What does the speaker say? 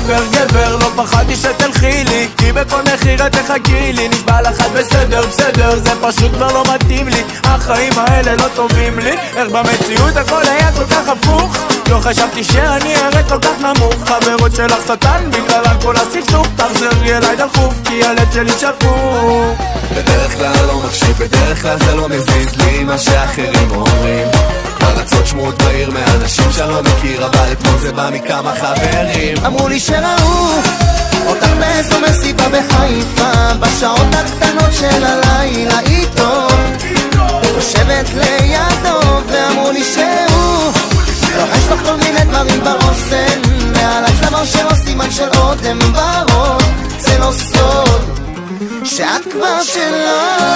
גבר גבר, לא פחדתי שתלכי לי, כי בכל מחיר את תחכי לי. נשבע לך את בסדר בסדר, זה פשוט כבר לא מתאים לי, החיים האלה לא טובים לי. איך במציאות הכל היה כל כך הפוך, לא חשבתי שאני ארד כל כך נמוך. חברות שלך שטן בגלל כל הסכסוך, תחזרי אליי דחוף כי הלב שלי שפוך. בדרך כלל לא מקשיב, בדרך כלל זה לא מזיז לי מה שאחרים אומרים. פרצות שמועות בעיר מאנשים שאני לא מכיר, אבל אתמול זה בא מכמה חברים. אמרו לי שראו אותך באיזו מסיבה בחיפה, בשעות הקטנות של הלילה איתו יושבת לידו, ואמרו לי שהוא לוחש לך כל מיני דברים ברוסן, ועל הצוואר שלו סימן של אודם בראש. זה לא סוד שאת כבר שלו.